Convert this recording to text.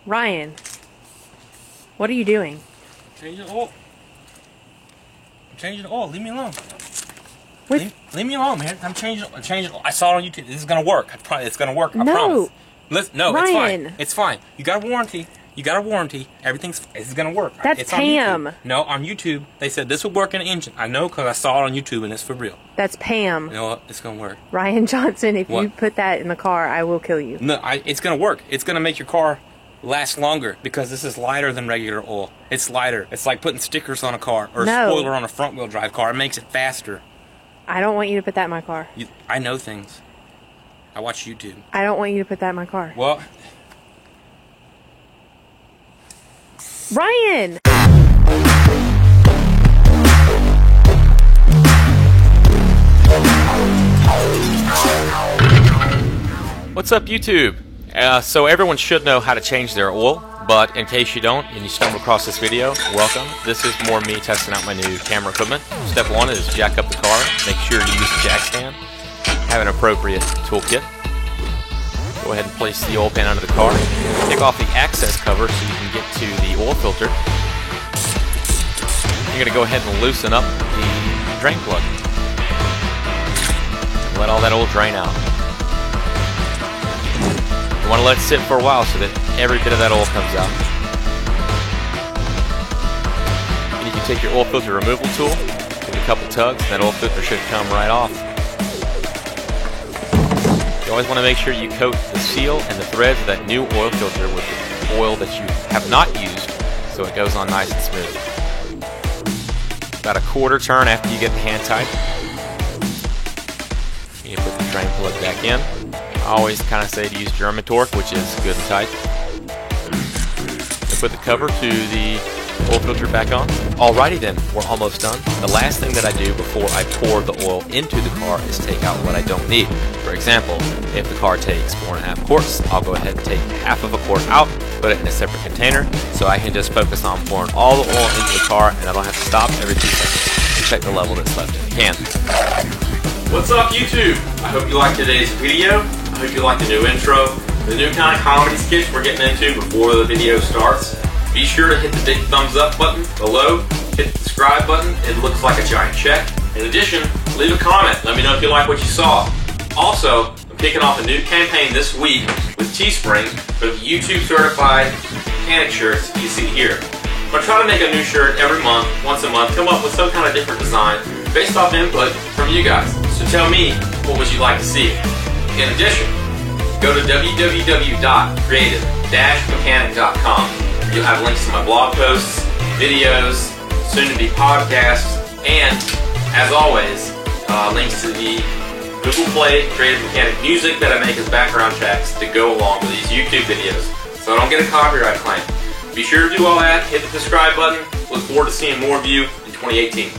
Ryan, what are you doing? Changing oil. I'm changing oil. Leave me alone. With Leave me alone, man. I'm changing. I saw it on YouTube. This is gonna work. It's gonna work. I promise. No, Ryan. It's fine. You got a warranty. It's gonna work. That's Pam. No, on YouTube they said this would work in an engine. I know because I saw it on YouTube and it's for real. That's Pam. You know what? It's gonna work. Ryan Johnson, if What? you put that in the car, I will kill you. No, it's gonna work. It's gonna make your car last longer because this is lighter than regular oil. It's lighter. It's like putting stickers on a car or a spoiler on a front wheel drive car. It makes it faster. I don't want you to put that in my car. I know things. I watch YouTube. I don't want you to put that in my car. Well, Ryan! What's up, YouTube? So everyone should know how to change their oil, but in case you don't and you stumble across this video, welcome. This is more me testing out my new camera equipment. Step one is jack up the car. Make sure you use the jack stand. Have an appropriate toolkit. Go ahead and place the oil pan under the car. Take off the access cover so you can get to the oil filter. You're going to go ahead and loosen up the drain plug. Let all that oil drain out. You want to let it sit for a while so that every bit of that oil comes out. And you can take your oil filter removal tool, give it a couple tugs, and that oil filter should come right off. You always want to make sure you coat the seal and the threads of that new oil filter with the oil that you have not used so it goes on nice and smooth. About a quarter turn after you get the hand tight. You put the drain plug back in. I always kind of say to use German torque, which is good and tight. Put the cover to the oil filter back on. Alrighty then, we're almost done. The last thing that I do before I pour the oil into the car is take out what I don't need. For example, if the car takes 4.5 quarts, I'll go ahead and take half of a quart out, put it in a separate container, so I can just focus on pouring all the oil into the car and I don't have to stop every 2 seconds to check the level that's left in the can. what's up, YouTube? I hope you liked today's video. I hope you like the new intro, the new kind of comedy sketch we're getting into before the video starts. Be sure to hit the big thumbs up button below, hit the subscribe button, it looks like a giant check. In addition, leave a comment, let me know if you like what you saw. Also, I'm kicking off a new campaign this week with Teespring for the YouTube certified mechanic shirts you see here. I'm going to try to make a new shirt every month, once a month, come up with some kind of different design based off input from you guys. So tell me, what would you like to see? In addition, go to www.creative-mechanic.com. You'll have links to my blog posts, videos, soon-to-be podcasts, and, as always, links to the Google Play Creative Mechanic music that I make as background tracks to go along with these YouTube videos, so I don't get a copyright claim. Be sure to do all that, hit the subscribe button. Look forward to seeing more of you in 2018.